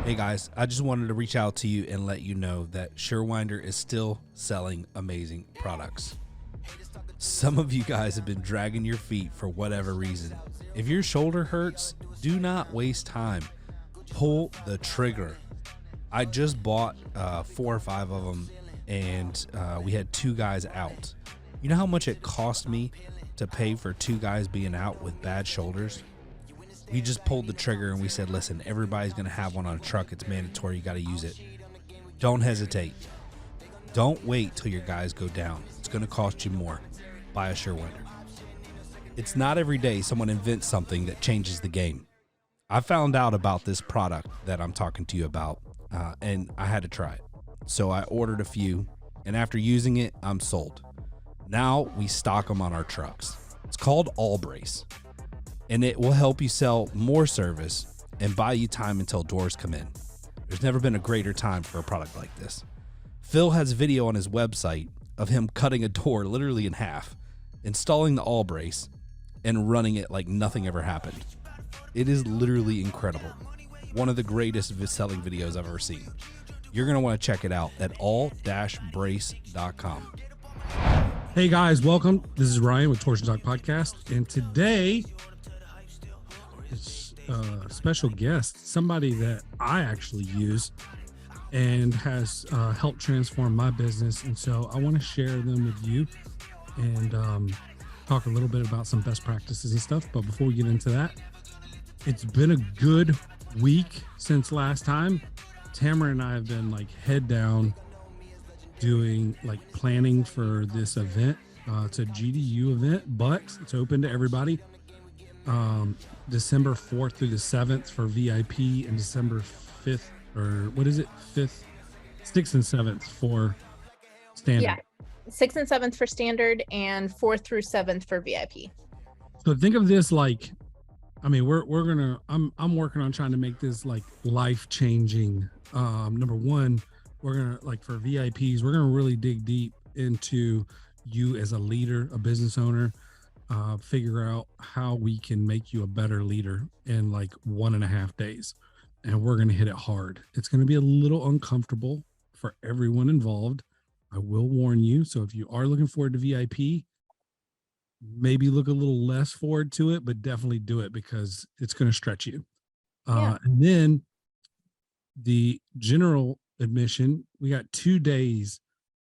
Hey guys, I just wanted to reach out to you and let you know that Surewinder is still selling amazing products. Some of you guys have been dragging your feet for whatever reason. If your shoulder hurts, do not waste time. Pull the trigger. I just bought 4 or 5 of them, and we had 2 guys out. You know how much it cost me to pay for 2 guys being out with bad shoulders? We just pulled the trigger and we said, listen, everybody's going to have one on a truck. It's mandatory. You got to use it. Don't hesitate. Don't wait till your guys go down. It's going to cost you more. Buy a Surewinder. It's not every day someone invents something that changes the game. I found out about this product that I'm talking to you about, and I had to try it. So I ordered a few, and after using it, I'm sold. Now we stock them on our trucks. It's called All Brace, and it will help you sell more service and buy you time until doors come in. There's never been a greater time for a product like this. Phil has a video on his website of him cutting a door literally in half, installing the All Brace, and running it like nothing ever happened. It is literally incredible. One of the greatest selling videos I've ever seen. You're going to want to check it out at all-brace.com. Hey guys, welcome. This is Ryan with Torsion Podcast, and today it's a special guest, somebody that I actually use and has helped transform my business, and so I want to share them with you and talk a little bit about some best practices and stuff. But before we get into that, it's been a good week since last time. Tamara and I have been like head down doing like planning for this event. It's a GDU event, but it's open to everybody. December 4th through the 7th for VIP, and December 5th, or what is it? 5th, 6th and 7th for standard. Yeah, 6th and 7th for standard and 4th through 7th for VIP. So think of this like, I mean, I'm working on trying to make this like life-changing. Number one, we're gonna, like, for VIPs, we're gonna really dig deep into you as a leader, a business owner, figure out how we can make you a better leader in like 1.5 days. And we're gonna hit it hard. It's gonna be a little uncomfortable for everyone involved. I will warn you. So if you are looking forward to VIP, maybe look a little less forward to it, but definitely do it because it's going to stretch you. And then the general admission, we got 2 days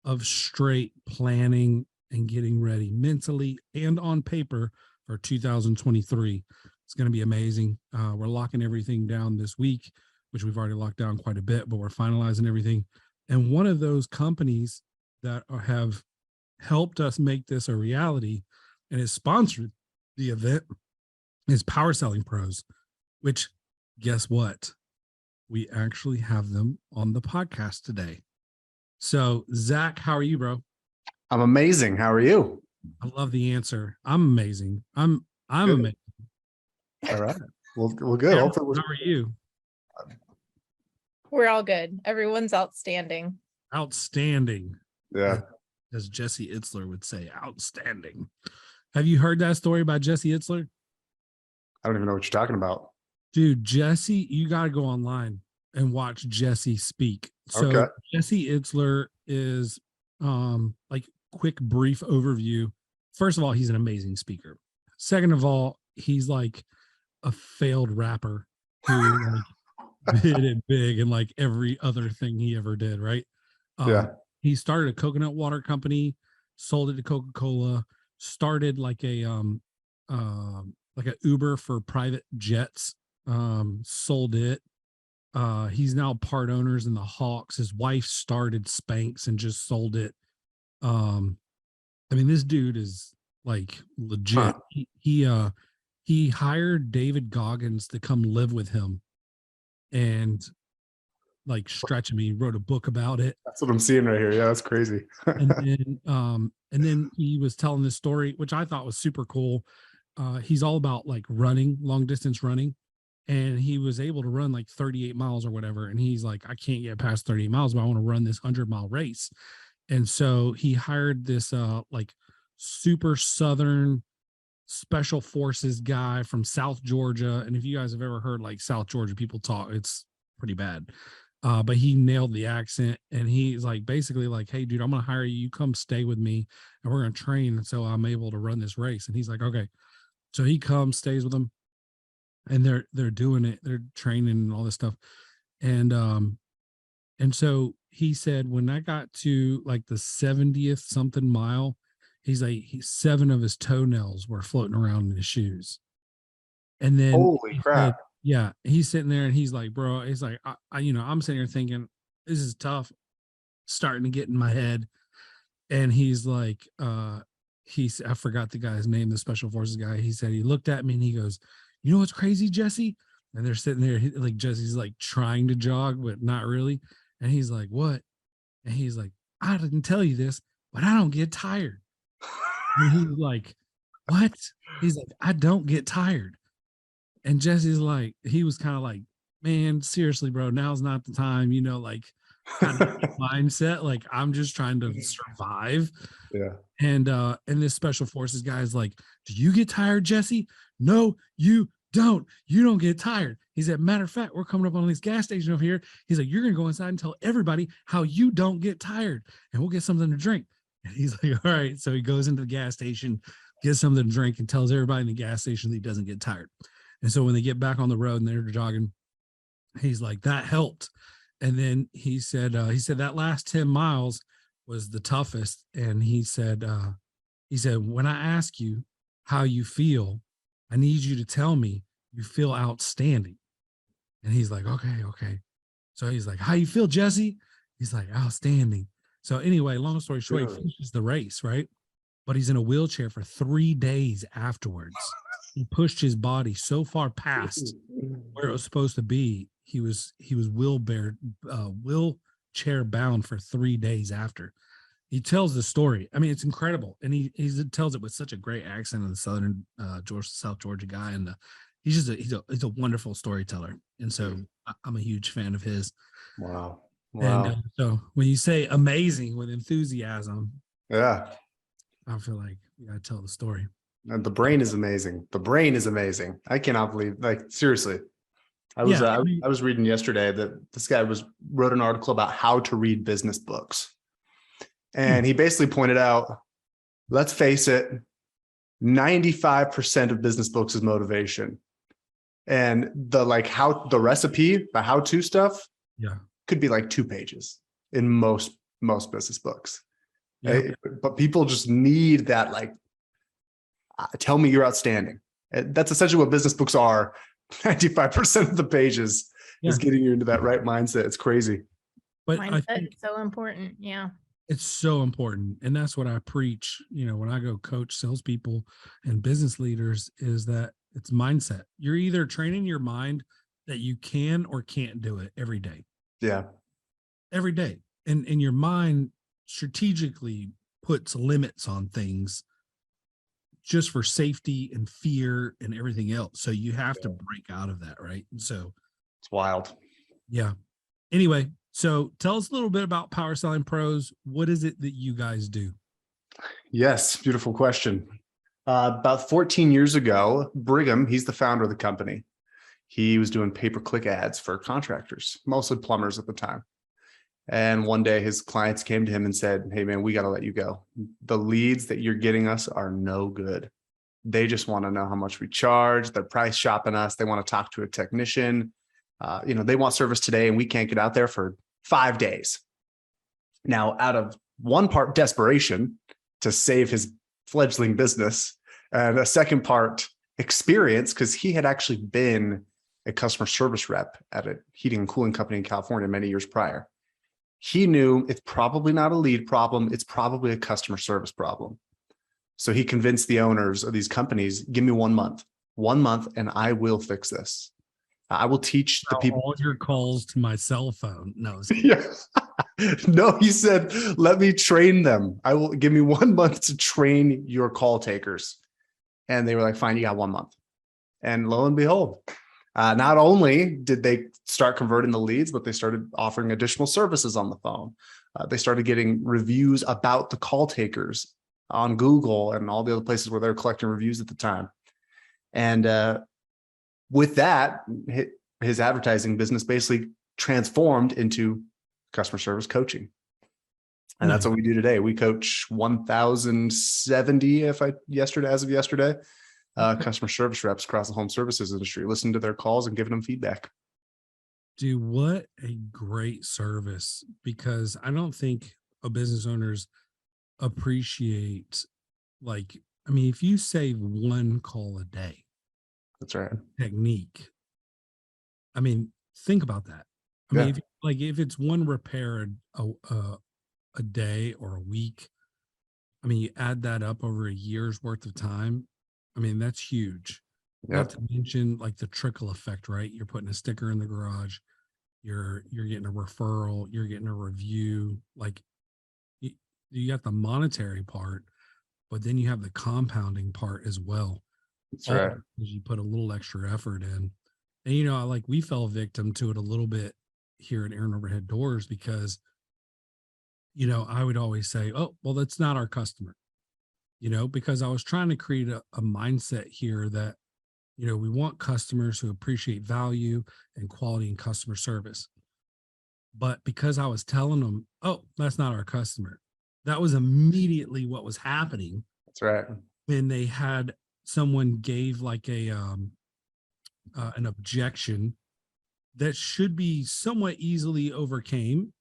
of straight planning and getting ready mentally and on paper for 2023. It's going to be amazing. We're locking everything down this week, which we've already locked down quite a bit, but we're finalizing everything. And one of those companies that have helped us make this a reality and has sponsored the event is PowerSelling Pros, which, guess what? We actually have them on the podcast today. So, Zach, how are you, bro? I'm amazing. How are you? I love the answer. I'm amazing. I'm amazing. All right. Well, good. How are you? We're all good. Everyone's outstanding. Outstanding. Yeah. As Jesse Itzler would say, outstanding. Have you heard that story about Jesse Itzler? I don't even know what you're talking about. Dude, Jesse, you got to go online and watch Jesse speak. So Okay. Jesse Itzler is like quick, brief overview. First of all, he's an amazing speaker. Second of all, he's like a failed rapper who like did it big and like every other thing he ever did, right? Yeah. He started a coconut water company, sold it to Coca-Cola, started like a Uber for private jets, sold it. He's now part owners in the Hawks. His wife started Spanx and just sold it. I mean, this dude is like legit. Huh. He hired David Goggins to come live with him and like stretch him. He wrote a book about it. That's what I'm seeing right here. Yeah, that's crazy. and then he was telling this story, which I thought was super cool. He's all about like running, long distance running. And he was able to run like 38 miles or whatever. And he's like, I can't get past 38 miles, but I want to run this 100-mile race. And so he hired this like super Southern special forces guy from South Georgia. And if you guys have ever heard like South Georgia people talk, it's pretty bad. But he nailed the accent, and he's like, basically like, hey dude, I'm going to hire you. You come stay with me and we're going to train. And so I'm able to run this race. And he's like, okay. So he comes, stays with him, and they're doing it. They're training and all this stuff. And so he said, when I got to like the 70th something mile, he's like, 7 of his toenails were floating around in his shoes. And then Holy crap. yeah, he's sitting there and he's like, bro, he's like, I'm sitting here thinking, this is tough, starting to get in my head. And he's like, I forgot the guy's name, the special forces guy. He said, he looked at me and he goes, you know what's crazy, Jesse? And they're sitting there, like Jesse's like trying to jog, but not really. And he's like, what? And he's like, I didn't tell you this, but I don't get tired. And he's like, what? He's like, I don't get tired. And Jesse's like, he was kind of like, man, seriously, bro, now's not the time, like kind of mindset. Like, I'm just trying to survive. Yeah. And this special forces guy is like, do you get tired, Jesse? No, you don't. You don't get tired. He said, matter of fact, we're coming up on this gas station over here. He's like, you're going to go inside and tell everybody how you don't get tired, and we'll get something to drink. And he's like, all right. So he goes into the gas station, gets something to drink, and tells everybody in the gas station that he doesn't get tired. And so when they get back on the road and they're jogging, he's like, that helped. And then he said that last 10 miles was the toughest. And he said, when I ask you how you feel, I need you to tell me you feel outstanding. And he's like, okay. So he's like, how you feel, Jesse? He's like, outstanding. So anyway, long story short, he finishes the race, right? But he's in a wheelchair for 3 days afterwards. He pushed his body so far past where it was supposed to be. He was wheelchair bound for 3 days after. He tells the story. I mean, it's incredible. And he tells it with such a great accent of the Southern South Georgia guy. And he's a wonderful storyteller. And so I'm a huge fan of his. Wow. And so when you say amazing with enthusiasm, Yeah. I feel like we got to tell the story. And the brain is amazing. The brain is amazing. I cannot believe, like, seriously. I was reading yesterday that this guy wrote an article about how to read business books. And he basically pointed out, let's face it, 95% of business books is motivation. And the recipe, the how-to stuff, could be like 2 pages in most business books. Yeah. But people just need that, like, tell me you're outstanding. That's essentially what business books are. 95% of the pages is getting you into that right mindset. It's crazy. But mindset is so important. Yeah. It's so important. And that's what I preach, when I go coach salespeople and business leaders, is that it's mindset. You're either training your mind that you can or can't do it every day. Yeah. Every day. And your mind strategically puts limits on things just for safety and fear and everything else. So you have to break out of that, right? And so it's wild. Yeah. Anyway, so tell us a little bit about PowerSelling Pros. What is it that you guys do? Yes, beautiful question. About 14 years ago, Brigham, he's the founder of the company. He was doing pay-per-click ads for contractors, mostly plumbers at the time. And one day his clients came to him and said, hey man, we got to let you go. The leads that you're getting us are no good. They just want to know how much we charge. They're price shopping us. They want to talk to a technician. They want service today and we can't get out there for 5 days. Now, out of one part desperation to save his fledgling business, and a second part experience, because he had actually been a customer service rep at a heating and cooling company in California many years prior. He knew it's probably not a lead problem. It's probably a customer service problem. So he convinced the owners of these companies, give me 1 month, and I will fix this. I will teach the people all your calls to my cell phone. No, no, he said, let me train them. I will give me 1 month to train your call takers. And they were like, fine, you got 1 month. And lo and behold, not only did they start converting the leads, but they started offering additional services on the phone. They started getting reviews about the call takers on Google and all the other places where they were collecting reviews at the time. And with that, his advertising business basically transformed into customer service coaching. And that's what we do today. We coach 1,070, as of yesterday, customer service reps across the home services industry, listening to their calls and giving them feedback. Dude, what a great service, because I don't think business owners appreciate, like, I mean, if you save one call a day, That's right. technique, I mean, think about that. I mean, if it's one repair a day or a week, I mean, you add that up over a year's worth of time. I mean, that's huge. Not to mention like the trickle effect, right? You're putting a sticker in the garage, you're getting a referral, you're getting a review. Like you got the monetary part, but then you have the compounding part as well. That's right. Because you put a little extra effort in. And like we fell victim to it a little bit here at Aaron Overhead Doors, because I would always say, oh, well, that's not our customer, because I was trying to create a mindset here that, we want customers who appreciate value and quality and customer service. But because I was telling them, oh, that's not our customer, that was immediately what was happening. That's right. When they had someone gave like an objection that should be somewhat easily overcame,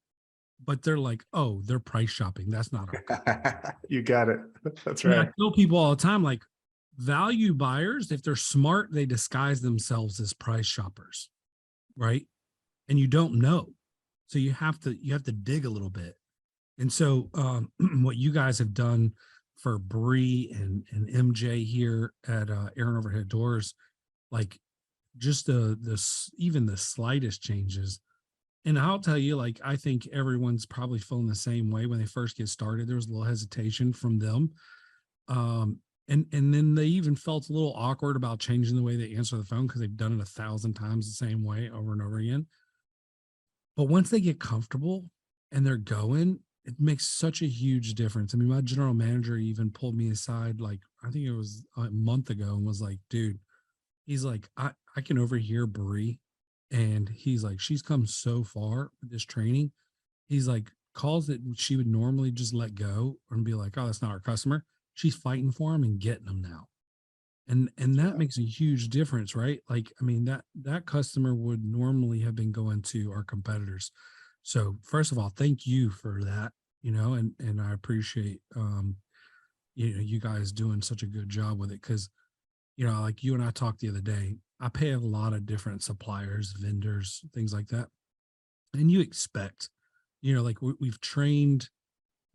but they're like, oh, they're price shopping. That's not our You got it. That's right. I tell people all the time, like, value buyers, if they're smart, they disguise themselves as price shoppers, right? And you don't know. So you have to dig a little bit. And so what you guys have done for Bree and MJ here at Aaron Overhead Doors, like just even the slightest changes. And I'll tell you, like, I think everyone's probably feeling the same way when they first get started. There was a little hesitation from them. And then they even felt a little awkward about changing the way they answer the phone because they've done it 1,000 times the same way over and over again. But once they get comfortable and they're going, it makes such a huge difference. I mean, my general manager even pulled me aside, like, I think it was a month ago, and was like, dude, he's like, I can overhear Bree. And he's like, she's come so far with this training. He's like, calls that she would normally just let go and be like, oh, that's not our customer. She's fighting for him and getting them now. And that makes a huge difference, right? Like, I mean, that customer would normally have been going to our competitors. So first of all, thank you for that, and I appreciate, you guys doing such a good job with it. Cause, like you and I talked the other day, I pay a lot of different suppliers, vendors, things like that. And you expect, like we've trained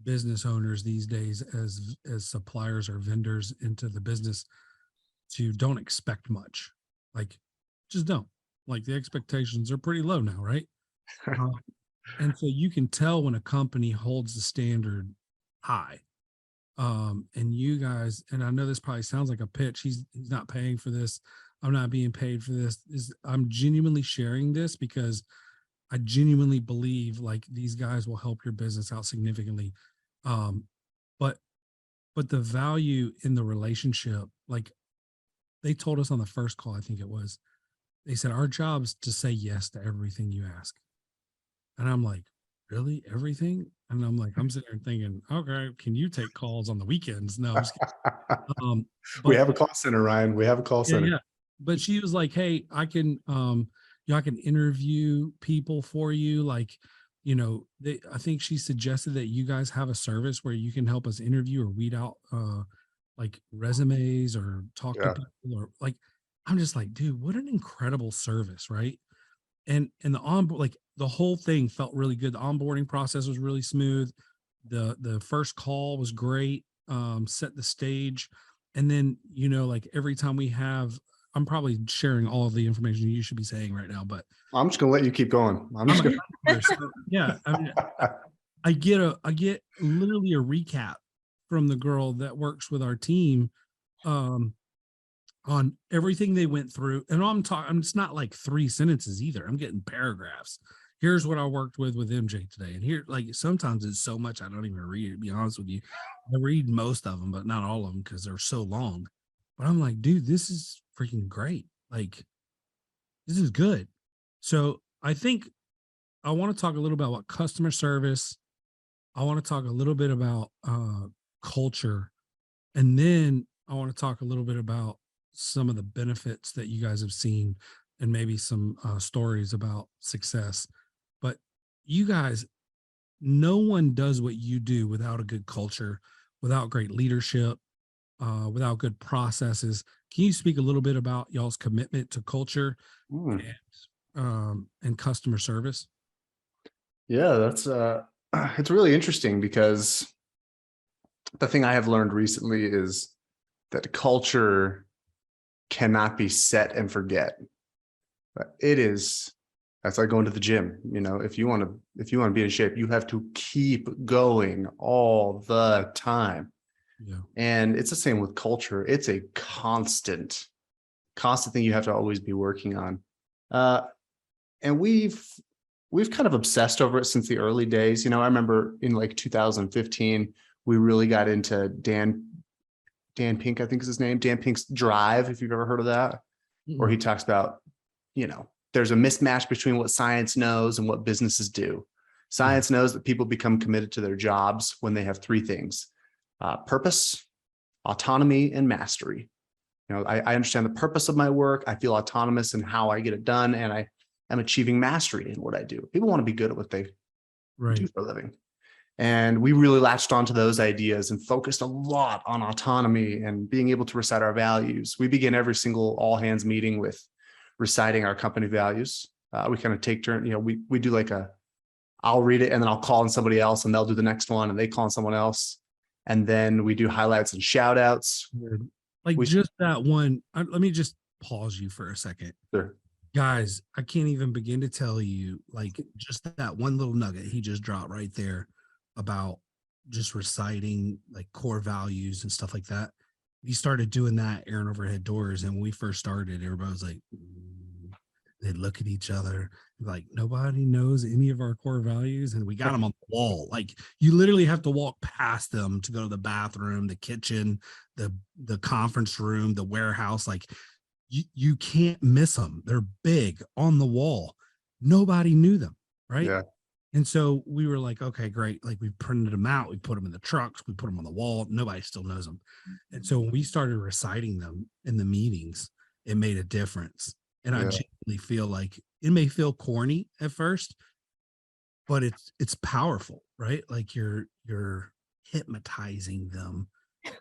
business owners these days as suppliers or vendors into the business to don't expect much. Like, just don't. Like, the expectations are pretty low now, right? And so you can tell when a company holds the standard high. And you guys, and I know this probably sounds like a pitch. He's not paying for this. I'm not being paid for this. I'm genuinely sharing this because I genuinely believe like these guys will help your business out significantly. But the value in the relationship, like they told us on the first call, I think it was, they said, our job's to say yes to everything you ask. And I'm like, really? Everything? And I'm like, I'm sitting there thinking, okay, can you take calls on the weekends? No, I'm just kidding. We have a call center, Ryan. We have a call center. Yeah. But she was like, hey, I can, I can interview people for you. Like, I think she suggested that you guys have a service where you can help us interview or weed out like resumes or talk to people, or like, I'm just like, dude, what an incredible service. Right. And the whole thing felt really good. The onboarding process was really smooth. The first call was great. Set the stage. And then, like every time we have, I'm probably sharing all of the information you should be saying right now, but I'm just going to let you keep going. Yeah. I mean, I get literally a recap from the girl that works with our team, on everything they went through. And it's not like 3 sentences either. I'm getting paragraphs. Here's what I worked with MJ today. And here, like, sometimes it's so much I don't even read it, to be honest with you. I read most of them, but not all of them because they're so long. But I'm like, dude, this is freaking great. Like, this is good. So I think I want to talk a little about what customer service. I want to talk a little bit about culture, and then I want to talk a little bit about some of the benefits that you guys have seen, and maybe some stories about success. But you guys, no one does what you do without a good culture, without great leadership, without good processes. Can you speak a little bit about y'all's commitment to culture and customer service? Yeah, that's it's really interesting because the thing I have learned recently is that culture cannot be set and forget. But it is, that's like going to the gym. You know, if you want to be in shape, you have to keep going all the time. Yeah. And it's the same with culture. It's a constant thing you have to always be working on. And we've kind of obsessed over it since the early days. You know, I remember in like 2015, we really got into Dan Pink, I think is his name, Dan Pink's Drive, if you've ever heard of that, where he talks about, you know, there's a mismatch between what science knows and what businesses do. Science knows that people become committed to their jobs when they have three things: purpose, autonomy, and mastery. You know, I understand the purpose of my work. I feel autonomous in how I get it done, and I am achieving mastery in what I do. People want to be good at what they do for a living. And we really latched onto those ideas and focused a lot on autonomy and being able to recite our values. We begin every single all hands meeting with reciting our company values. We kind of take turn, you know, we do like I'll read it and then I'll call on somebody else and they'll do the next one and they call on someone else. And then we do highlights and shout outs. Like just that one. Let me just pause you for a second. Sure. Guys, I can't even begin to tell you, like, just that one little nugget he just dropped right there about just reciting like core values and stuff like that. We started doing that Aaron Overhead Doors, and when we first started, everybody was like, they'd look at each other like, nobody knows any of our core values, and we got them on the wall. Like, you literally have to walk past them to go to the bathroom, the kitchen, the conference room, the warehouse. Like, you can't miss them. They're big on the wall. Nobody knew them, right? Yeah. And so we were like, okay, great. Like, we printed them out. We put them in the trucks. We put them on the wall. Nobody still knows them. And so when we started reciting them in the meetings, it made a difference. And I genuinely feel like it may feel corny at first, but it's powerful, right? Like you're hypnotizing them to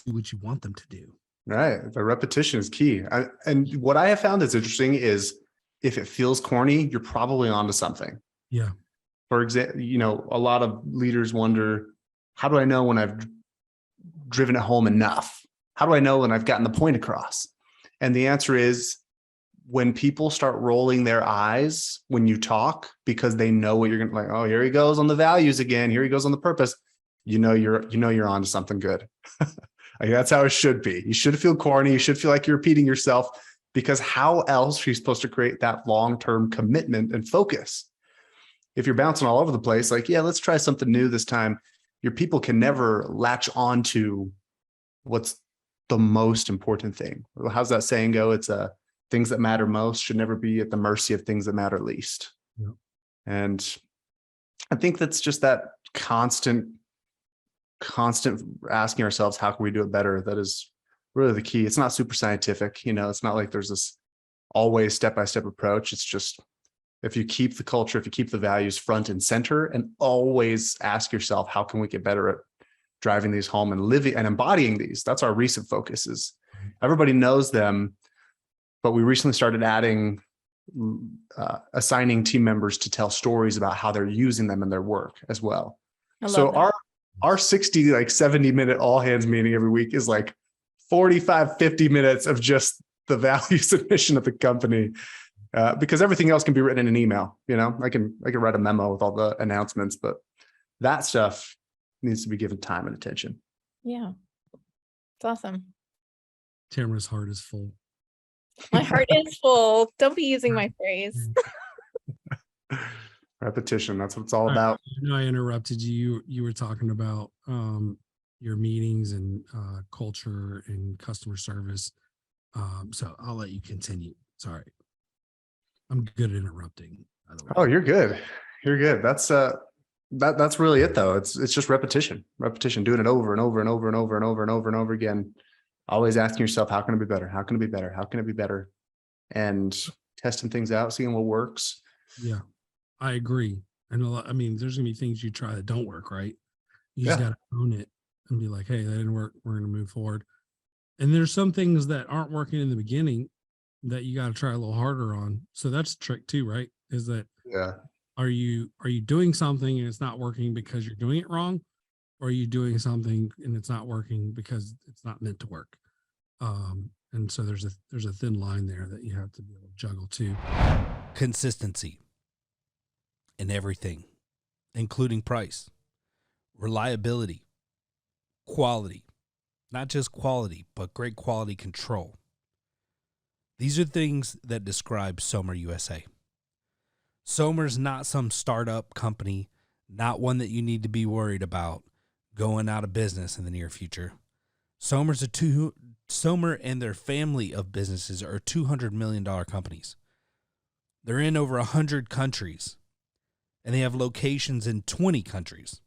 do what you want them to do. Right. The repetition is key. And what I have found is interesting is if it feels corny, you're probably onto something. Yeah. For example, you know, a lot of leaders wonder, how do I know when I've driven it home enough? How do I know when I've gotten the point across? And the answer is, when people start rolling their eyes when you talk because they know what you're going to, like, oh, here he goes on the values again. Here he goes on the purpose. You're onto something good. Like, that's how it should be. You should feel corny. You should feel like you're repeating yourself, because how else are you supposed to create that long-term commitment and focus? If you're bouncing all over the place, like, yeah, let's try something new this time, your people can never latch on to what's the most important thing. How's that saying go? It's things that matter most should never be at the mercy of things that matter least. Yeah. And I think that's just that constant asking ourselves, how can we do it better? That is really the key. It's not super scientific. You know, it's not like there's this always step-by-step approach. It's just, if you keep the culture, if you keep the values front and center, and always ask yourself, how can we get better at driving these home and living and embodying these? That's our recent focuses. Everybody knows them, but we recently started adding, assigning team members to tell stories about how they're using them in their work as well. So our 60, like 70-minute all hands meeting every week is like 45, 50 minutes of just the values and mission of the company. Because everything else can be written in an email. You know, I can write a memo with all the announcements, but that stuff needs to be given time and attention. Yeah. It's awesome. Tamara's heart is full. My heart is full. Don't be using my phrase. Repetition. That's what it's all about. I know I interrupted you. You were talking about your meetings and culture and customer service. So I'll let you continue. Sorry. I'm good at interrupting, by the way. Oh, you're good. You're good. That's really it though. It's just repetition, doing it over and over and over and over and over and over and over again. Always asking yourself, how can it be better? How can it be better? How can it be better? And testing things out, seeing what works. Yeah, I agree. And I mean, there's gonna be things you try that don't work, right? You just got to own it and be like, hey, that didn't work. We're going to move forward. And there's some things that aren't working in the beginning that you got to try a little harder on. So that's the trick too, right? Is that, are you doing something and it's not working because you're doing it wrong? Or are you doing something and it's not working because it's not meant to work? And so there's a thin line there that you have to be able to juggle too. Consistency in everything, including price, reliability, quality, not just quality, but great quality control. These are things that describe Somer USA. Somer's not some startup company, not one that you need to be worried about going out of business in the near future. Somer and their family of businesses are $200 million companies. They're in over 100 countries, and they have locations in 20 countries.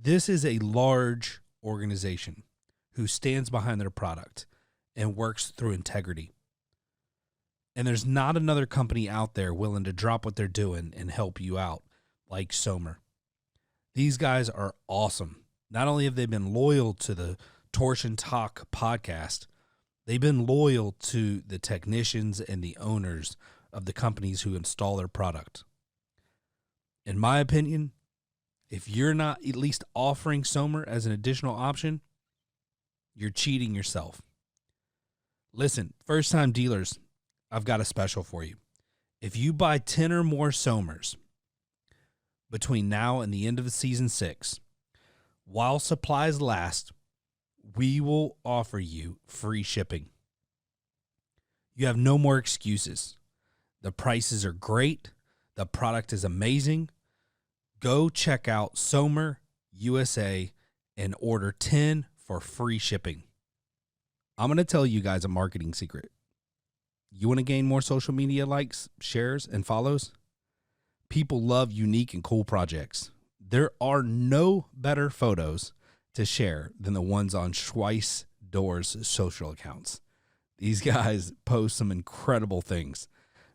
This is a large organization who stands behind their product and works through integrity. And there's not another company out there willing to drop what they're doing and help you out like Somer. These guys are awesome. Not only have they been loyal to the Torsion Talk podcast, they've been loyal to the technicians and the owners of the companies who install their product. In my opinion, if you're not at least offering Somer as an additional option, you're cheating yourself. Listen, first-time dealers, I've got a special for you. If you buy 10 or more Somers between now and the end of season 6, while supplies last, we will offer you free shipping. You have no more excuses. The prices are great. The product is amazing. Go check out Somer USA and order 10 for free shipping. I'm going to tell you guys a marketing secret. You want to gain more social media likes, shares, and follows? People love unique and cool projects. There are no better photos to share than the ones on Schweiss Doors social accounts. These guys post some incredible things.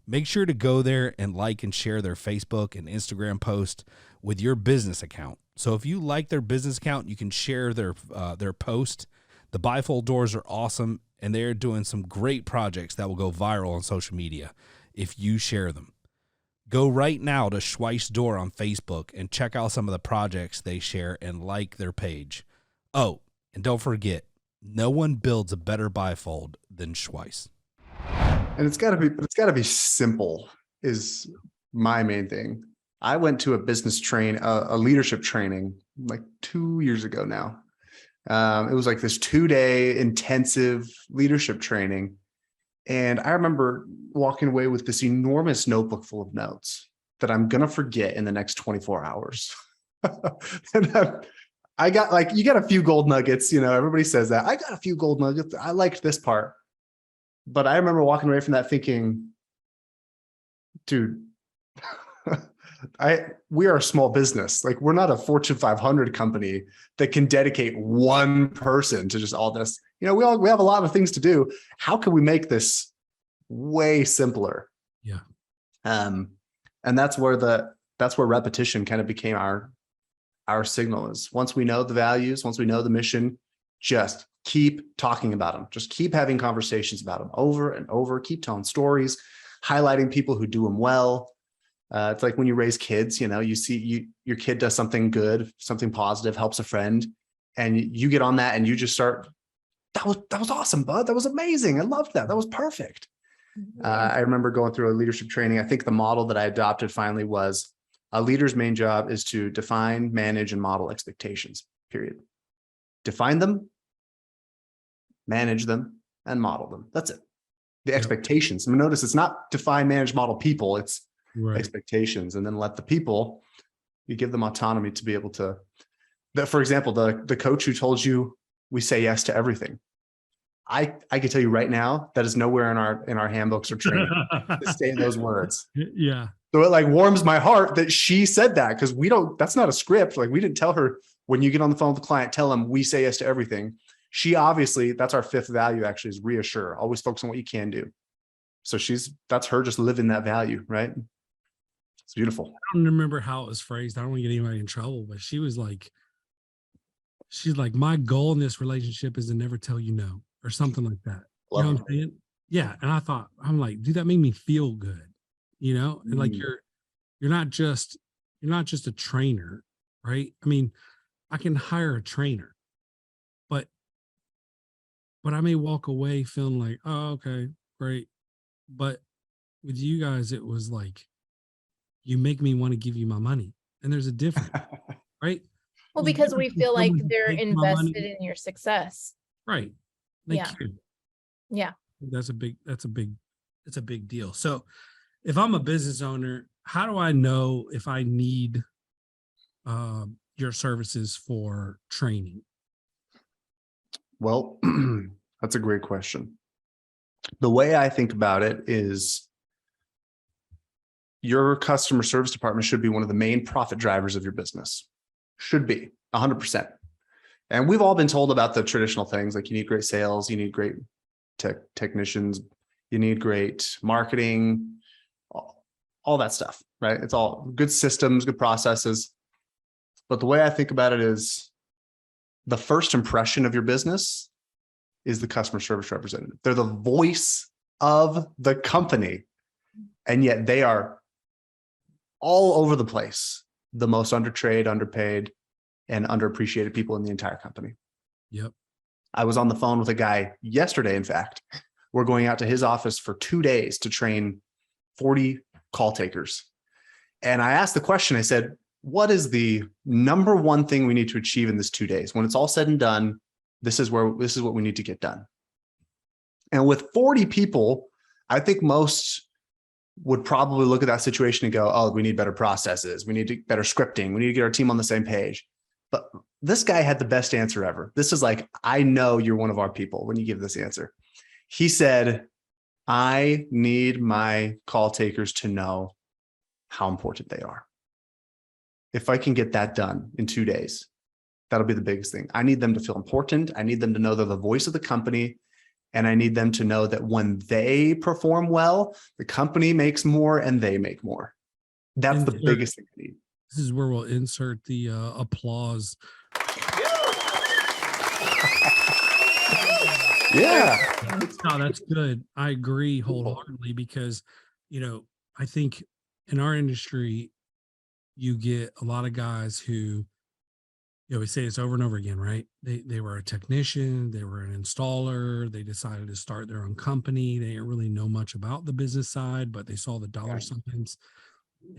Make sure to go there and like and share their Facebook and Instagram post with your business account. So if you like their business account, you can share their post. The bifold doors are awesome, and they're doing some great projects that will go viral on social media if you share them. Go right now to Schweiss Door on Facebook and check out some of the projects they share and like their page. Oh, and don't forget, no one builds a better bifold than Schweiss. And it's got to be simple is my main thing. I went to a a leadership training like 2 years ago now. It was like this 2-day intensive leadership training. And I remember walking away with this enormous notebook full of notes that I'm going to forget in the next 24 hours. And I got you got a few gold nuggets, everybody says that. I got a few gold nuggets. I liked this part. But I remember walking away from that thinking, dude, we are a small business. Like, we're not a Fortune 500 company that can dedicate one person to just all this. We have a lot of things to do. How can we make this way simpler? Yeah. And that's where repetition kind of became our signal. Is once we know the values, once we know the mission, just keep talking about them. Just keep having conversations about them over and over. Keep telling stories, highlighting people who do them well. It's like when you raise kids, you see your kid does something good, something positive, helps a friend, and you get on that and you just start, that was awesome, bud. That was amazing. I loved that. That was perfect. I remember going through a leadership training. I think the model that I adopted finally was a leader's main job is to define, manage, and model expectations, period. Define them, manage them, and model them. That's it. The expectations. Notice it's not define, manage, model people. It's expectations, and then let the people, you give them autonomy to be able to, for example, the coach who told you we say yes to everything. I can tell you right now, that is nowhere in our handbooks or training to say those words. Yeah. So it like warms my heart that she said that, because that's not a script. Like we didn't tell her, when you get on the phone with the client, tell them we say yes to everything. She obviously, that's our fifth value actually, is reassure. Always focus on what you can do. So that's her just living that value, right? It's beautiful. I don't remember how it was phrased. I don't want to get anybody in trouble, but she's like, my goal in this relationship is to never tell you no, or something like that. You know what I'm saying? Yeah. And I'm like, dude, that made me feel good. You know, and like you're not just a trainer, right? I mean, I can hire a trainer, but I may walk away feeling like, oh, okay, great. But with you guys, it was like, you make me want to give you my money. And there's a difference, right? Well, There's a because we difference feel when like someone they're takes my money. invested in your success. Right. They Yeah. care. Yeah. That's a big deal. So if I'm a business owner, how do I know if I need your services for training? Well, that's a great question. The way I think about it is your customer service department should be one of the main profit drivers of your business. Should be 100%. And we've all been told about the traditional things, like you need great sales, you need great technicians, you need great marketing, all that stuff, right? It's all good systems, good processes. But the way I think about it is the first impression of your business is the customer service representative. They're the voice of the company. And yet they are all over the place, the most undertrained, underpaid, and underappreciated people in the entire company. Yep. I was on the phone with a guy yesterday, in fact. We're going out to his office for 2 days to train 40 call takers. And I asked the question, I said, what is the number one thing we need to achieve in this 2 days? When it's all said and done, this is what we need to get done. And with 40 people, I think most would probably look at that situation and go, oh, we need better processes. We need better scripting. We need to get our team on the same page. But this guy had the best answer ever. This is like, I know you're one of our people when you give this answer. He said, I need my call takers to know how important they are. If I can get that done in 2 days, that'll be the biggest thing. I need them to feel important. I need them to know they're the voice of the company. And I need them to know that when they perform well, the company makes more and they make more. That's the biggest thing I need. This is where we'll insert the applause. Yeah. No, that's good. I agree wholeheartedly because, I think in our industry, you get a lot of guys who, we say this over and over again, right? They were a technician, they were an installer, they decided to start their own company. They didn't really know much about the business side, but they saw the dollar signs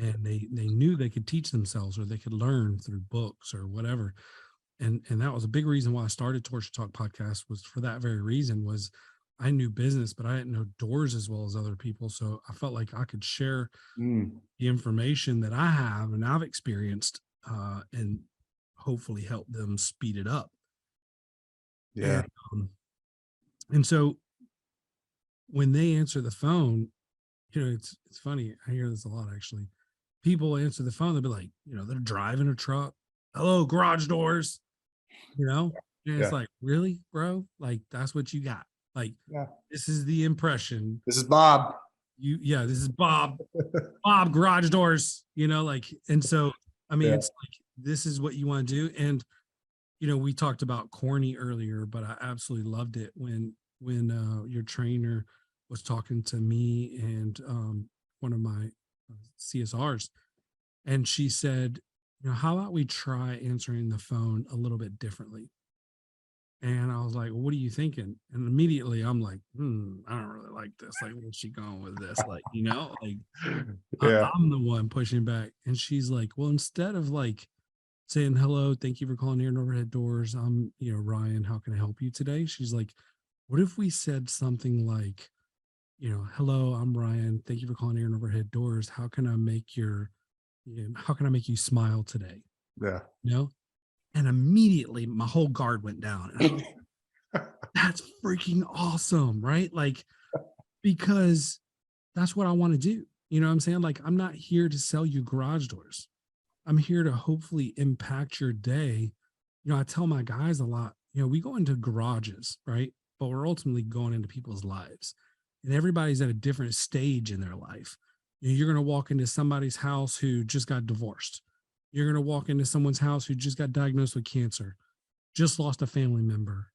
and they knew they could teach themselves or they could learn through books or whatever. And that was a big reason why I started Torsion Talk podcast, was for that very reason. Was I knew business, but I didn't know doors as well as other people. So I felt like I could share the information that I have and I've experienced and hopefully help them speed it up. Yeah. And so when they answer the phone, it's funny. I hear this a lot, actually. People answer the phone, they'll be like, they're driving a truck. Hello, garage doors, and it's like, really, bro? Like, that's what you got. Like, this is the impression. This is Bob. This is Bob. Bob, garage doors, and so, I mean, it's like, this is what you want to do. And, we talked about corny earlier, but I absolutely loved it when your trainer was talking to me and one of my CSRs, and she said, how about we try answering the phone a little bit differently? And I was like, well, what are you thinking? And immediately I'm like, I don't really like this. Like, where's she going with this? Like, I'm the one pushing back. And she's like, well, instead of like saying, hello, thank you for calling Air and Overhead Doors, I'm, Ryan, how can I help you today? She's like, what if we said something like, hello, I'm Ryan, thank you for calling Air and Overhead Doors. How can I make you smile today? Yeah. And immediately my whole guard went down. And I was like, that's freaking awesome, right? Like, because that's what I want to do. You know what I'm saying? Like, I'm not here to sell you garage doors. I'm here to hopefully impact your day. I tell my guys a lot, we go into garages, right? But we're ultimately going into people's lives, and everybody's at a different stage in their life. You're going to walk into somebody's house who just got divorced. You're going to walk into someone's house who just got diagnosed with cancer, just lost a family member,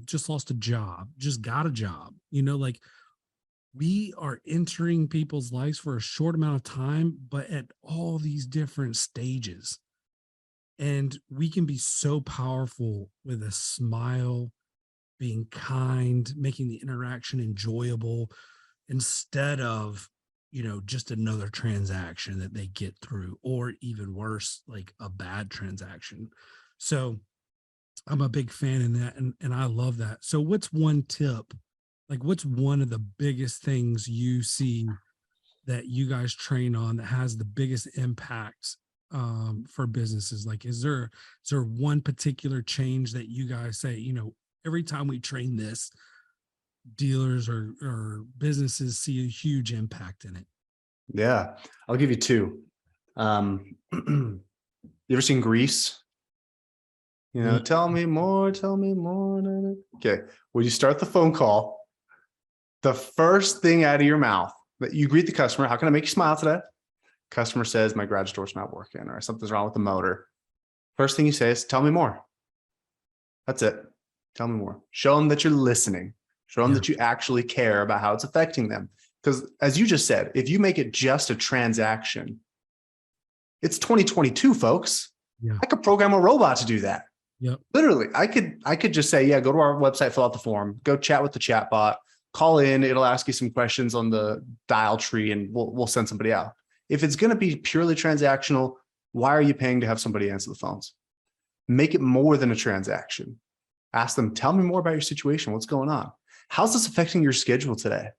just lost a job, just got a job. Like, we are entering people's lives for a short amount of time, but at all these different stages. And we can be so powerful with a smile, being kind, making the interaction enjoyable, instead of, just another transaction that they get through, or even worse, like a bad transaction. So I'm a big fan in that. And I love that. So what's one tip? Like, what's one of the biggest things you see that you guys train on that has the biggest impact for businesses? Like, is there one particular change that you guys say, every time we train this, dealers or businesses see a huge impact in it? Yeah, I'll give you two. You ever seen Grease? Tell me more, tell me more. Okay, when you start the phone call, the first thing out of your mouth that you greet the customer, how can I make you smile today? Customer says, my garage door's not working, or something's wrong with the motor. First thing you say is, tell me more. That's it. Tell me more. Show them that you're listening. Show them that you actually care about how it's affecting them. Because as you just said, if you make it just a transaction, it's 2022, folks. Yeah. I could program a robot to do that. Yep. Literally, I could just say, yeah, go to our website, fill out the form, go chat with the chat bot, call in. It'll ask you some questions on the dial tree, and we'll send somebody out. If it's going to be purely transactional, why are you paying to have somebody answer the phones? Make it more than a transaction. Ask them, tell me more about your situation. What's going on? How's this affecting your schedule today?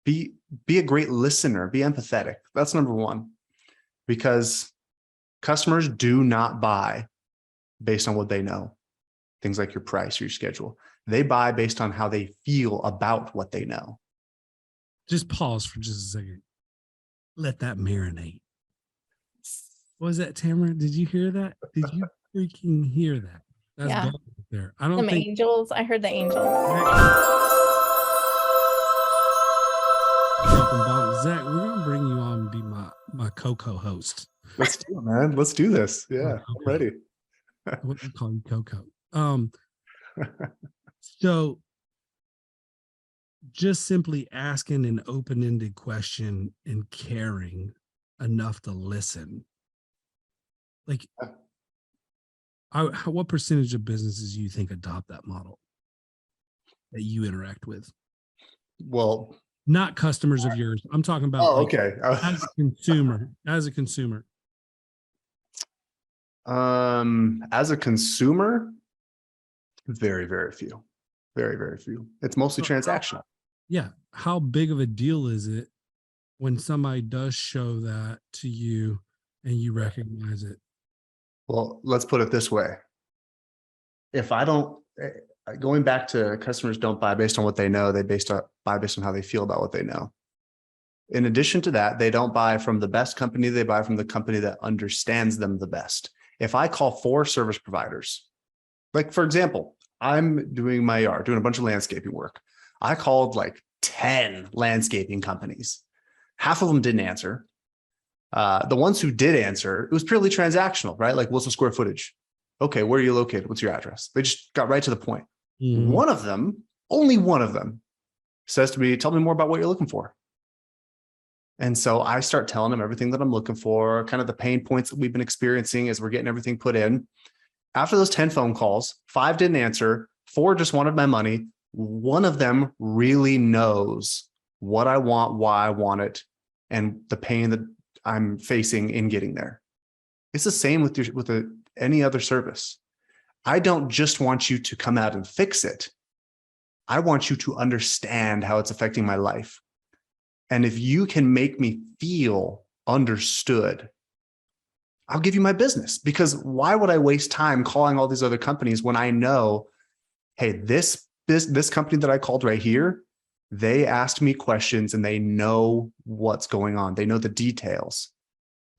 Be a great listener. Be empathetic. That's number one, because customers do not buy based on what they know. Things like your price or your schedule. They buy based on how they feel about what they know. Just pause for just a second. Let that marinate. What was that, Tamara? Did you hear that? Did you freaking hear that? That's Yeah. gold there. I don't Some think angels. I heard the angels. Zach, we're gonna bring you on and be my co-host. Let's do it, man. Let's do this. Yeah, I'm ready. What we call you, Coco. So just simply asking an open-ended question and caring enough to listen. Like, what percentage of businesses do you think adopt that model that you interact with? Well, not customers of yours. I'm talking about okay. As a consumer. As a consumer, very, very few. Very, very few. It's mostly transactional. Yeah. How big of a deal is it when somebody does show that to you and you recognize it? Well, let's put it this way. If I don't, going back to customers don't buy based on what they know, they buy based on how they feel about what they know. In addition to that, they don't buy from the best company, they buy from the company that understands them the best. If I call 4 service providers, like for example, I'm doing my yard, doing a bunch of landscaping work. I called like 10 landscaping companies. Half of them didn't answer. The ones who did answer, it was purely transactional, right? Like, what's the square footage? Okay, where are you located? What's your address? They just got right to the point. Mm-hmm. One of them, only one of them, says to me, tell me more about what you're looking for. And so I start telling them everything that I'm looking for, kind of the pain points that we've been experiencing as we're getting everything put in. After those 10 phone calls, 5 didn't answer, 4 just wanted my money. One of them really knows what I want, why I want it, and the pain that I'm facing in getting there. It's the same with any other service. I don't just want you to come out and fix it. I want you to understand how it's affecting my life. And if you can make me feel understood, I'll give you my business. Because why would I waste time calling all these other companies when I know, hey, this company that I called right here, They asked me questions and they know what's going on. They know the details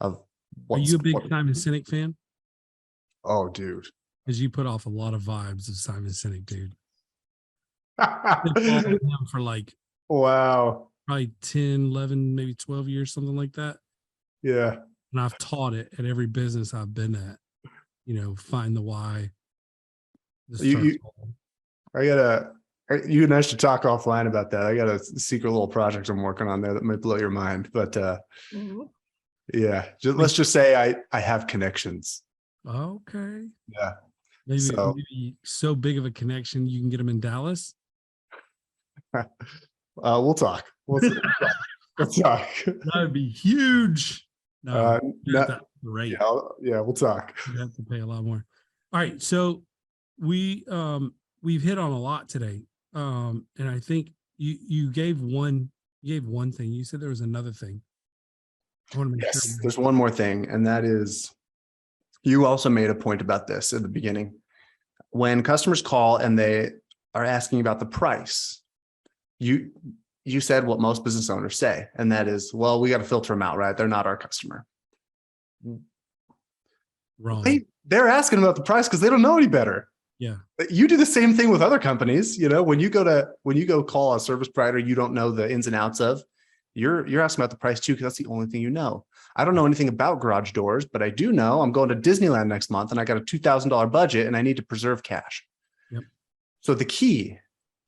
of Are what's. you a big Simon Sinek fan? Oh, dude. Because you put off a lot of vibes of Simon Sinek, dude. I've been following him for like Wow. probably 10, 11, maybe 12 years, something like that. Yeah. And I've taught it at every business I've been at. Find the why. The You, you, circle. you and I should talk offline about that. I got a secret little project I'm working on there that might blow your mind. But yeah, let's just say I have connections. Okay. Yeah. Maybe so big of a connection you can get them in Dallas. We'll talk. We'll talk. That would be huge. No, right. Yeah, we'll talk. You have to pay a lot more. All right, so we've hit on a lot today, and I think you gave one thing. You said there was another thing. I want to make sure. There's one more thing, and that is, you also made a point about this at the beginning. When customers call and they are asking about the price, you said what most business owners say, and that is, well, we got to filter them out, right? They're not our customer. Wrong. They're asking about the price because they don't know any better. Yeah. You do the same thing with other companies. When you go call a service provider you don't know the ins and outs of, you're asking about the price too, because that's the only thing you know. I don't know anything about garage doors, but I do know I'm going to Disneyland next month and I got a $2,000 budget and I need to preserve cash. Yep. So the key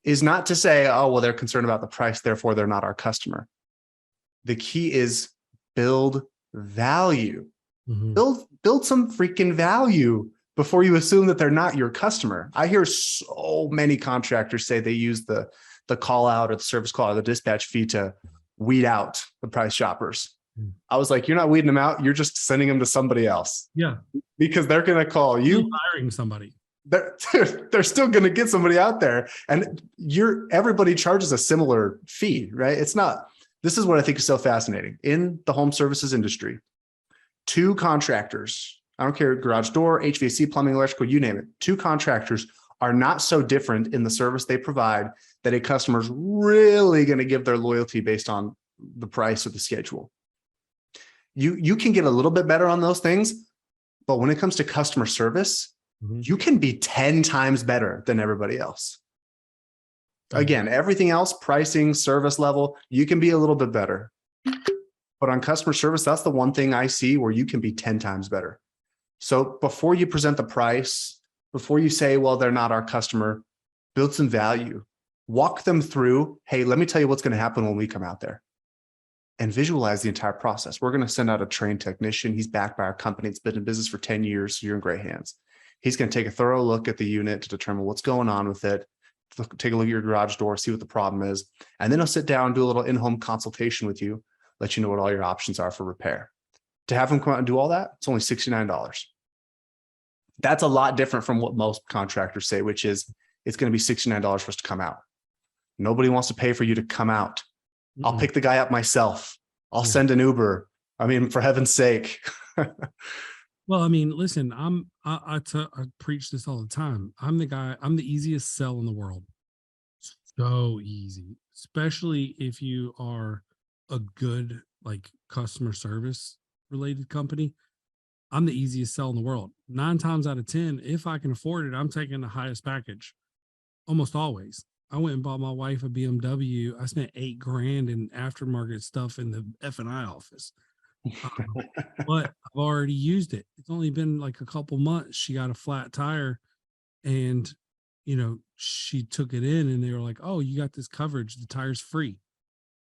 is not to say, oh, well, they're concerned about the price, therefore they're not our customer. The key is build value. Mm-hmm. Build some freaking value before you assume that they're not your customer. I hear so many contractors say they use the call out or the service call or the dispatch fee to weed out the price shoppers. I was like, you're not weeding them out. You're just sending them to somebody else. Yeah. Because they're going to call you. You're hiring somebody. They're still going to get somebody out there, and everybody charges a similar fee, right? This is what I think is so fascinating in the home services industry. 2 contractors, I don't care, garage door, HVAC, plumbing, electrical, you name it. 2 contractors are not so different in the service they provide that a customer's really going to give their loyalty based on the price or the schedule. You can get a little bit better on those things, but when it comes to customer service, you can be 10 times better than everybody else. Again, everything else, pricing, service level, you can be a little bit better. But on customer service, that's the one thing I see where you can be 10 times better. So before you present the price, before you say, well, they're not our customer, build some value. Walk them through, hey, let me tell you what's going to happen when we come out there. And visualize the entire process. We're going to send out a trained technician. He's backed by our company. It's been in business for 10 years, so you're in great hands. He's going to take a thorough look at the unit to determine what's going on with it, take a look at your garage door, see what the problem is, and then he'll sit down and do a little in-home consultation with you, let you know what all your options are for repair. To have him come out and do all that, it's only $69. That's a lot different from what most contractors say, which is it's going to be $69 for us to come out. Nobody wants to pay for you to come out. I'll pick the guy up myself. I'll send an Uber. I mean, for heaven's sake. Well, I mean, listen, I preach this all the time. I'm the easiest sell in the world. So easy, especially if you are a good, like, customer service related company. I'm the easiest sell in the world. 9 times out of 10, if I can afford it, I'm taking the highest package. Almost always. I went and bought my wife a BMW. I spent $8,000 in aftermarket stuff in the F&I office. But I've already used it. It's only been like a couple months. She got a flat tire and, she took it in and they were like, oh, you got this coverage. The tire's free.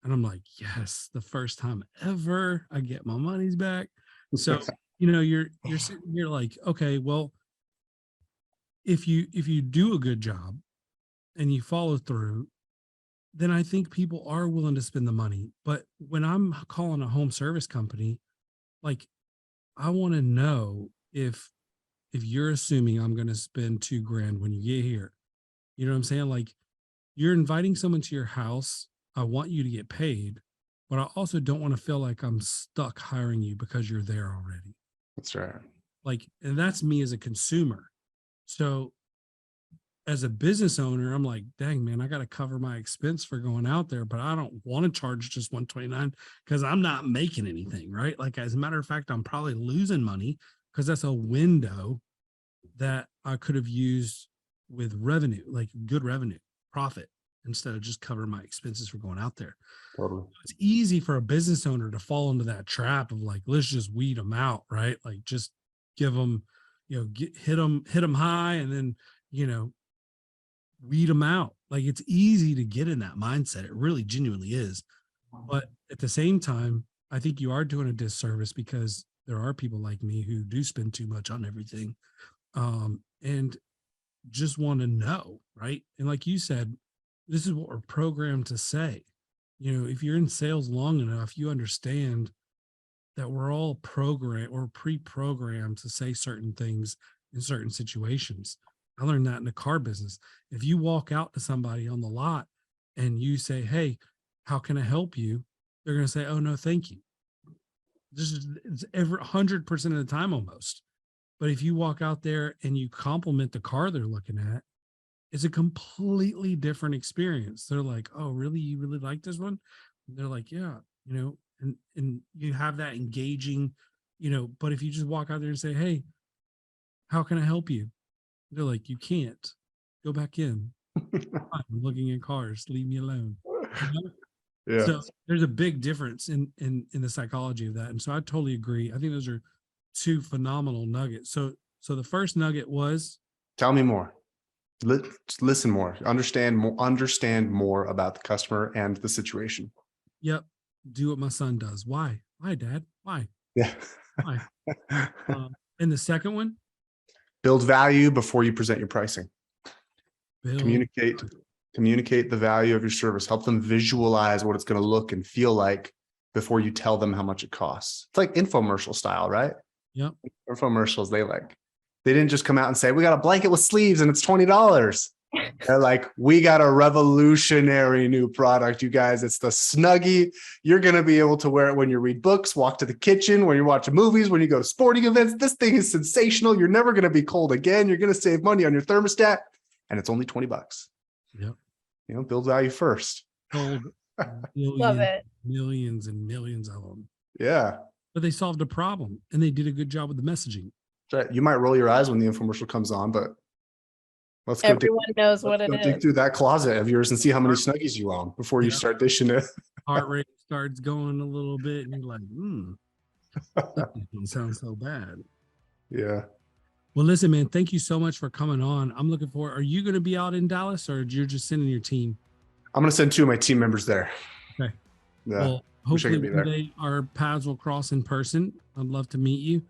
And I'm like, yes, the first time ever I get my money's back. So, you're sitting here like, okay, well, if you do a good job and you follow through, then I think people are willing to spend the money. But when I'm calling a home service company, like, I want to know if you're assuming I'm going to spend $2,000 when you get here. You know what I'm saying? Like, you're inviting someone to your house. I want you to get paid, but I also don't want to feel like I'm stuck hiring you because you're there already. That's right. Like, and that's me as a consumer. So as a business owner, I'm like, dang, man, I got to cover my expense for going out there, but I don't want to charge just 129 because I'm not making anything, right? Like, as a matter of fact, I'm probably losing money because that's a window that I could have used with revenue, like good revenue, profit, instead of just covering my expenses for going out there. Totally. It's easy for a business owner to fall into that trap of like, let's just weed them out, right? Like, just give them, hit them high, and then, weed them out. Like, it's easy to get in that mindset. It really genuinely is. But at the same time, I think you are doing a disservice because there are people like me who do spend too much on everything, and just want to know, right? And like you said, this is what we're programmed to say. If you're in sales long enough, you understand that we're all programmed or pre-programmed to say certain things in certain situations. I learned that in the car business. If you walk out to somebody on the lot and you say, hey, how can I help you? They're going to say, oh, no, thank you. It's every 100% of the time almost. But if you walk out there and you compliment the car they're looking at, it's a completely different experience. They're like, oh, really? You really like this one? And they're like, yeah, and you have that engaging, but if you just walk out there and say, hey, how can I help you? They're like, you can't. Go back in. I'm looking at cars. Leave me alone. Yeah. So there's a big difference in the psychology of that. And so I totally agree. I think those are two phenomenal nuggets. So the first nugget was, tell me more. Listen more. Understand more about the customer and the situation. Yep. Do what my son does. Why, Dad? Why? Yeah. Why? And the second one, build value before you present your pricing. build. Communicate the value of your service. Help them visualize what it's going to look and feel like before you tell them how much it costs. It's like infomercial style, right? Yep. Infomercials, they didn't just come out and say, we got a blanket with sleeves and it's $20. They're like, we got a revolutionary new product, you guys. It's the Snuggie. You're going to be able to wear it when you read books, walk to the kitchen, when you're watching movies, when you go to sporting events. This thing is sensational. You're never going to be cold again. You're going to save money on your thermostat. And it's only $20. Yep. Build value first. Sold Love it. millions and millions of them. Yeah. But they solved a problem and they did a good job with the messaging. You might roll your eyes when the infomercial comes on, but let's go Everyone knows what it dig is. through that closet of yours and see how many Snuggies you own before you start dishing it. Heart rate starts going a little bit and you're like, that doesn't sound so bad. Yeah. Well, listen, man, thank you so much for coming on. I'm looking forward. Are you going to be out in Dallas or you're just sending your team? I'm going to send 2 of my team members there. Okay. Yeah. Well, wish I hopefully could be one there. day our paths will cross in person. I'd love to meet you.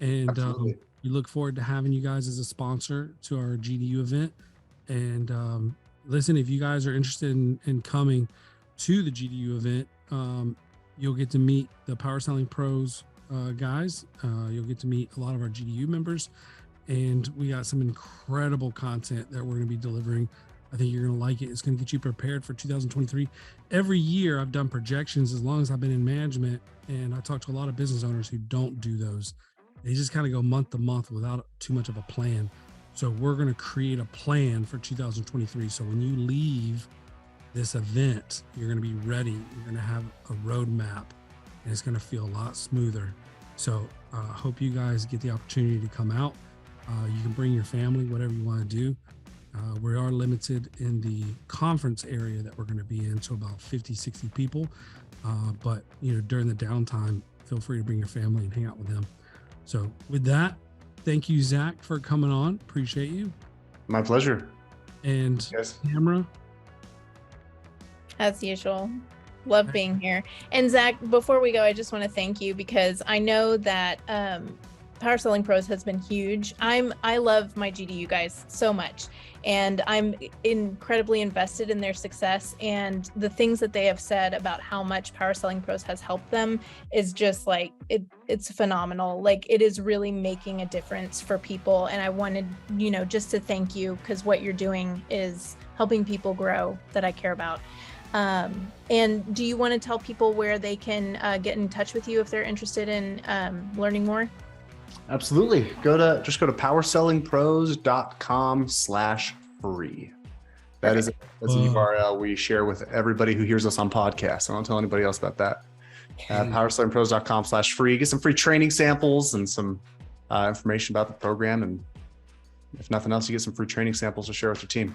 And Absolutely. we look forward to having you guys as a sponsor to our GDU event. And listen, if you guys are interested in coming to the GDU event, you'll get to meet the PowerSelling Pros guys. You'll get to meet a lot of our GDU members. And we got some incredible content that we're going to be delivering. I think you're going to like it. It's going to get you prepared for 2023. Every year I've done projections as long as I've been in management, and I talk to a lot of business owners who don't do those. They just kind of go month to month without too much of a plan. So we're going to create a plan for 2023. So when you leave this event, you're going to be ready. You're going to have a roadmap, and it's going to feel a lot smoother. So I hope you guys get the opportunity to come out. You can bring your family, whatever you want to do. We are limited in the conference area that we're going to be in, so about 50, 60 people. But during the downtime, feel free to bring your family and hang out with them. So with that, thank you, Zac, for coming on. Appreciate you. My pleasure. And Yes. Tamara. As usual. Love being here. And Zac, before we go, I just want to thank you because I know that PowerSelling Pros has been huge. I love my GDU guys so much, and I'm incredibly invested in their success, and the things that they have said about how much PowerSelling Pros has helped them is just like it's phenomenal. Like, it is really making a difference for people, and I wanted just to thank you because what you're doing is helping people grow that I care about. And do you want to tell people where they can get in touch with you if they're interested in learning more? Absolutely. Just go to powersellingpros.com/ free. That is that's a URL we share with everybody who hears us on podcasts. I don't tell anybody else about that. PowerSellingPros.com/free. Get some free training samples and some information about the program. And if nothing else, you get some free training samples to share with your team.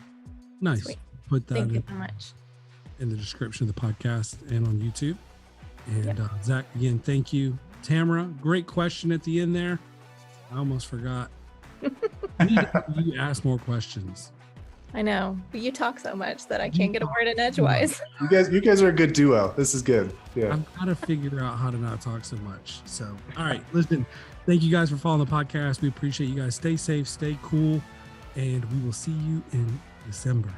Nice. Sweet. Put that Thank you so much. in the description of the podcast and on YouTube. And Zac, again, thank you. Tamara, great question at the end there. I almost forgot. You ask more questions. I know, but you talk so much that I can't get a word in edgewise. You guys are a good duo. This is good. Yeah. I've got to figure out how to not talk so much. So, all right, listen, thank you guys for following the podcast. We appreciate you guys. Stay safe, stay cool, and we will see you in December.